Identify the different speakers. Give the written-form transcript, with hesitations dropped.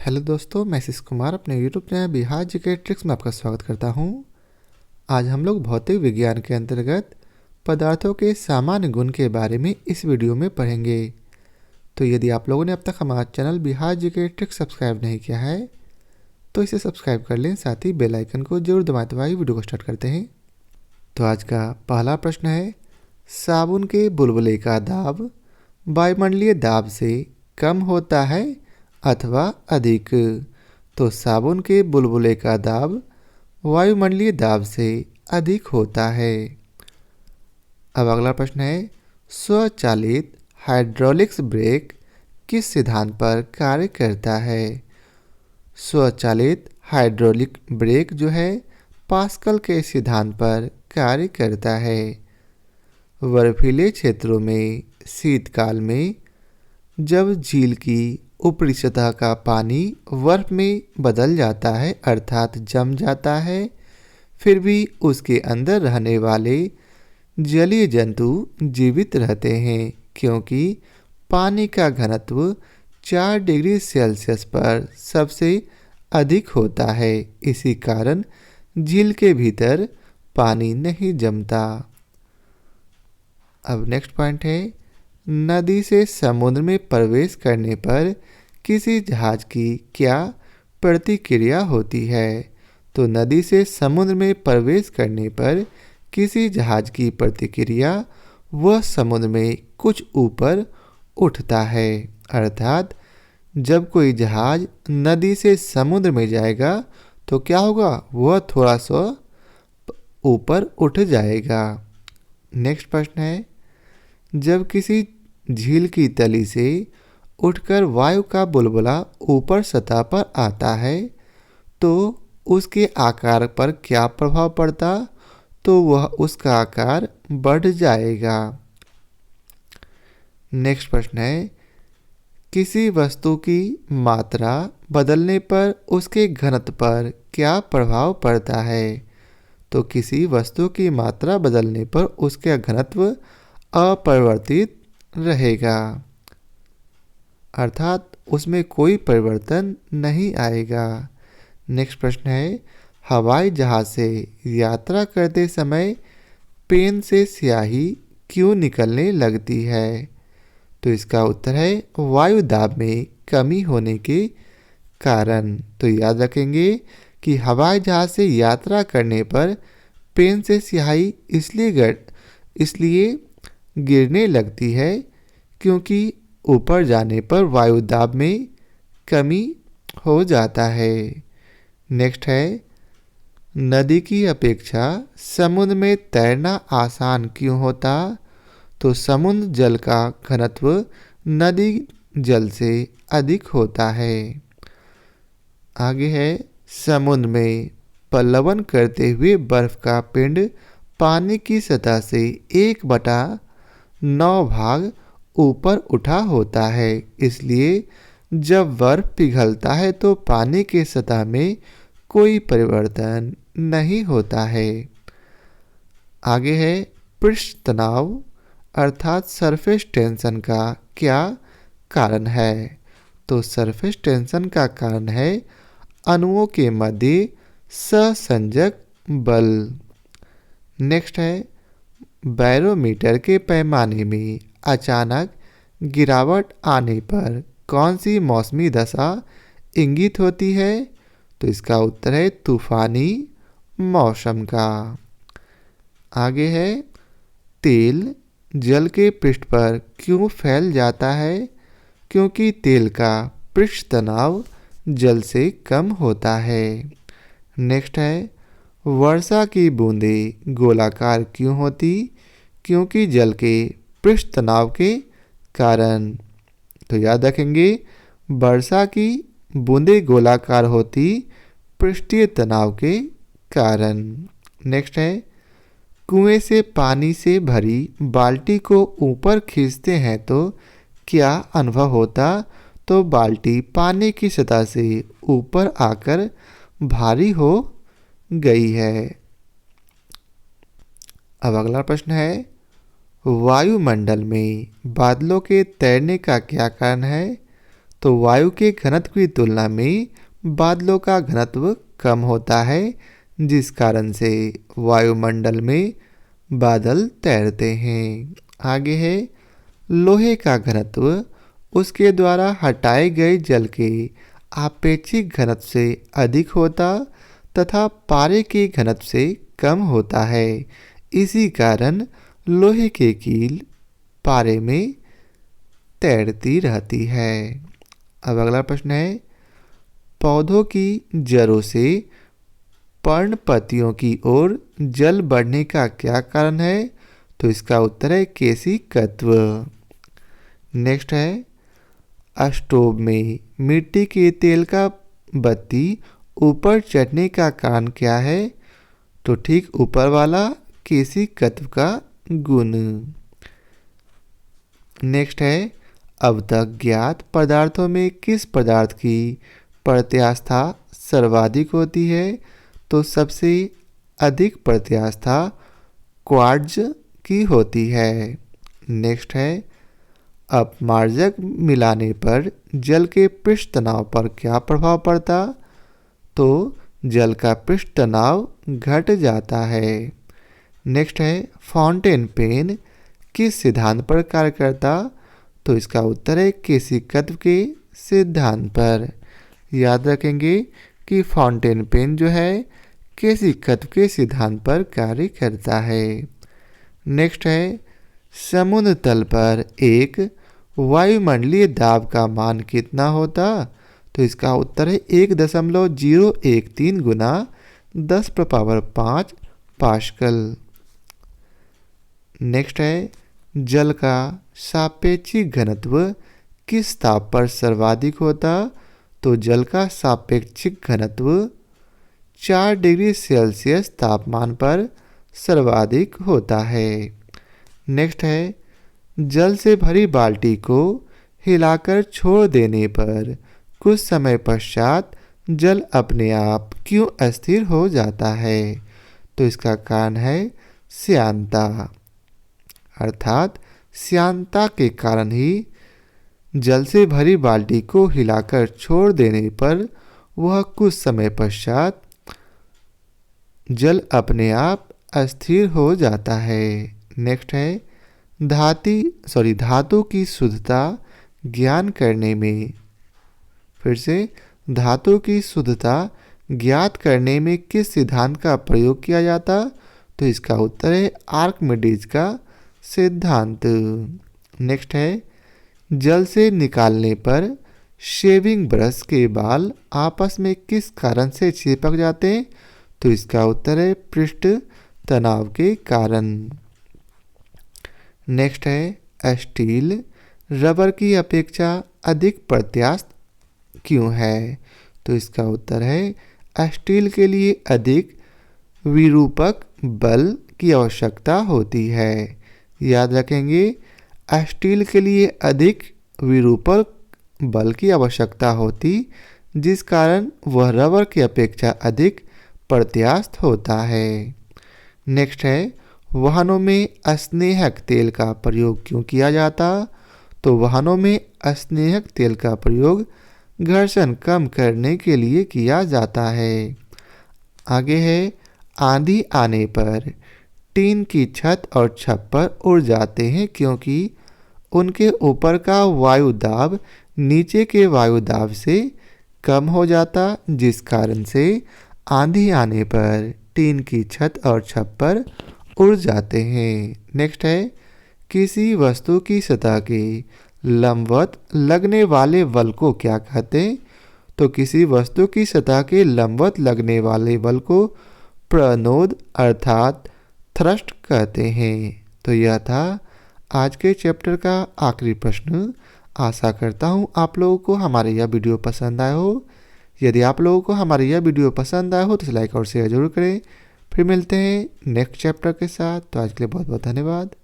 Speaker 1: Hello दोस्तों, मैं आशीष कुमार अपने YouTube channel Bihar GK tricks में आपका स्वागत करता हूं। आज हम लोग भौतिक विज्ञान के अंतर्गत पदार्थों के सामान्य गुण के बारे में इस वीडियो में पढ़ेंगे। तो यदि आप लोगों ने अब तक हमारा channel Bihar GK tricks subscribe नहीं किया है तो इसे सब्सक्राइब कर लें, साथ ही बेल आइकन को जरूर दबाते हुए वीडियो को स्टार्ट करते हैं। तो आज का पहला प्रश्न है, साबुन के बुलबुले का दाब वायुमंडलीय दाब से कम होता है अथवा अधिक। तो साबुन के बुलबुले का दाब वायुमंडलीय दाब से अधिक होता है। अब अगला प्रश्न है, स्वचालित हाइड्रोलिक्स ब्रेक किस सिद्धांत पर कार्य करता है। स्वचालित हाइड्रोलिक ब्रेक जो है पास्कल के सिद्धांत पर कार्य करता है। बर्फीले क्षेत्रों में शीतकाल में जब झील की ऊपरी सतह का पानी बर्फ में बदल जाता है अर्थात जम जाता है, फिर भी उसके अंदर रहने वाले जलीय जंतु जीवित रहते हैं क्योंकि पानी का घनत्व 4 डिग्री सेल्सियस पर सबसे अधिक होता है। इसी कारण झील के भीतर पानी नहीं जमता। अब नेक्स्ट पॉइंट है, नदी से समुद्र में प्रवेश करने पर किसी जहाज की क्या प्रतिक्रिया होती है। तो नदी से समुद्र में प्रवेश करने पर किसी जहाज की प्रतिक्रिया वह समुद्र में कुछ ऊपर उठता है, अर्थात जब कोई जहाज नदी से समुद्र में जाएगा तो क्या होगा, वह थोड़ा सा ऊपर उठ जाएगा। नेक्स्ट प्रश्न है, जब किसी झील की तली से उठकर वायु का बुलबुला ऊपर सतह पर आता है तो उसके आकार पर क्या प्रभाव पड़ता, तो वह उसका आकार बढ़ जाएगा। नेक्स्ट प्रश्न है, किसी वस्तु की मात्रा बदलने पर उसके घनत्व पर क्या प्रभाव पड़ता है। तो किसी वस्तु की मात्रा बदलने पर उसका घनत्व अपरिवर्तित रहेगा, अर्थात उसमें कोई परिवर्तन नहीं आएगा। नेक्स्ट प्रश्न है, हवाई जहाज से यात्रा करते समय पेन से स्याही क्यों निकलने लगती है। तो इसका उत्तर है वायु दाब में कमी होने के कारण। तो याद रखेंगे कि हवाई जहाज से यात्रा करने पर पेन से स्याही इसलिए गिरने लगती है क्योंकि ऊपर जाने पर वायु दाब में कमी हो जाता है। नेक्स्ट है, नदी की अपेक्षा समुद्र में तैरना आसान क्यों होता। तो समुद्र जल का घनत्व नदी जल से अधिक होता है। आगे है, समुद्र में पल्लवन करते हुए बर्फ का पिंड पानी की सतह से 1/9 भाग ऊपर उठा होता है, इसलिए जब बर्फ पिघलता है तो पानी की सतह में कोई परिवर्तन नहीं होता है। आगे है, पृष्ठ तनाव अर्थात सरफेस टेंशन का क्या कारण है। तो सरफेस टेंशन का कारण है अणुओं के मध्य सहसंजक बल। नेक्स्ट है, बैरोमीटर के पैमाने में अचानक गिरावट आने पर कौन सी मौसमी दशा इंगित होती है। तो इसका उत्तर है तूफानी मौसम का। आगे है, तेल जल के पृष्ठ पर क्यों फैल जाता है। क्योंकि तेल का पृष्ठ तनाव जल से कम होता है। नेक्स्ट है, वर्षा की बूंदें गोलाकार क्यों होती। क्योंकि जल के पृष्ठ तनाव के कारण। तो याद रखेंगे, वर्षा की बूंदें गोलाकार होती पृष्ठीय तनाव के कारण। नेक्स्ट है, कुएं से पानी से भरी बाल्टी को ऊपर खींचते हैं तो क्या अनुभव होता। तो बाल्टी पानी की सतह से ऊपर आकर भारी हो गई है। अब अगला प्रश्न है, वायुमंडल में बादलों के तैरने का क्या कारण है। तो वायु के घनत्व की तुलना में बादलों का घनत्व कम होता है, जिस कारण से वायुमंडल में बादल तैरते हैं। आगे है लोहे का घनत्व उसके द्वारा हटाए गए जल के आपेक्षिक घनत्व से अधिक होता तथा पारे के घनत्व से कम होता है। इसी कारण लोहे के कील पारे में तैरती रहती है। अब अगला प्रश्न है पौधों की जड़ों से पर्णपतियों की ओर जल बढ़ने का क्या कारण है? तो इसका उत्तर है केशिकत्व। नेक्स्ट है स्टोव में मिट्टी के तेल का बत्ती ऊपर चढ़ने का कारण क्या है? तो ठीक ऊपर वाला केशिकत्व का गुण। नेक्स्ट है अब तक ज्ञात पदार्थों में किस पदार्थ की प्रत्यास्था सर्वाधिक होती है? तो सबसे अधिक प्रत्यास्था क्वार्ट्ज की होती है। नेक्स्ट है अपमार्जक मिलाने पर जल के पृष्ठ तनाव पर क्या प्रभाव पड़ता? तो जल का पृष्ठ तनाव घट जाता है। नेक्स्ट है फाउंटेन पेन किस सिद्धांत पर कार्य करता? तो इसका उत्तर है केशिकत्व के सिद्धांत पर। याद रखेंगे कि फाउंटेन पेन जो है केशिकत्व के सिद्धांत पर कार्य करता है। नेक्स्ट है समुद्र तल पर एक वायुमंडलीय दाब का मान कितना होता? तो इसका उत्तर है 1.013 गुना 10⁵ पास्कल। नेक्स्ट है जल का सापेक्षिक घनत्व किस ताप पर सर्वाधिक होता? तो जल का सापेक्षिक घनत्व 4 डिग्री सेल्सियस तापमान पर सर्वाधिक होता है। नेक्स्ट है जल से भरी बाल्टी को हिलाकर छोड़ देने पर कुछ समय पश्चात जल अपने आप क्यों अस्थिर हो जाता है? तो इसका कारण है श्यानता, अर्थात श्यानता के कारण ही जल से भरी बाल्टी को हिलाकर छोड़ देने पर वह कुछ समय पश्चात जल अपने आप अस्थिर हो जाता है। नेक्स्ट है धातु की शुद्धता ज्ञान करने में, फिर से धातु की शुद्धता ज्ञात करने में किस सिद्धांत का प्रयोग किया जाता? तो इसका उत्तर है आर्किमिडीज का सिद्धांत। नेक्स्ट है जल से निकालने पर शेविंग ब्रश के बाल आपस में किस कारण से चिपक जाते हैं? तो इसका उत्तर है पृष्ठ तनाव के कारण। नेक्स्ट है स्टील रबर की अपेक्षा अधिक प्रत्यास्थ क्यों है? तो इसका उत्तर है स्टील के लिए अधिक विरूपक बल की आवश्यकता होती है। याद रखेंगे स्टील के लिए अधिक विरूपक बल की आवश्यकता होती, जिस कारण वह रबर की अपेक्षा अधिक प्रत्यास्थ होता है। नेक्स्ट है वाहनों में स्नेहक तेल का प्रयोग क्यों किया जाता? तो वाहनों में स्नेहक तेल का प्रयोग घर्षण कम करने के लिए किया जाता है। आगे है आंधी आने पर टीन की छत और छप्पर उड़ जाते हैं क्योंकि उनके ऊपर का वायु दाब नीचे के वायु दाब से कम हो जाता, जिस कारण से आंधी आने पर टीन की छत और छप्पर उड़ जाते हैं। नेक्स्ट है किसी वस्तु की सतह के लंबवत लगने वाले बल को क्या कहते हैं? तो किसी वस्तु की सतह के लंबवत लगने वाले बल को प्रणोद अर्थात थ्रस्ट कहते हैं। तो यह था आज के चैप्टर का आखिरी प्रश्न। आशा करता हूँ आप लोगों को हमारे यह वीडियो पसंद आया हो। यदि आप लोगों को हमारी यह वीडियो पसंद आया हो तो लाइक और शेयर जरूर करें। फिर मिलते हैं नेक्स्ट चैप्टर के साथ। तो आज के लिए बहुत बहुत धन्यवाद।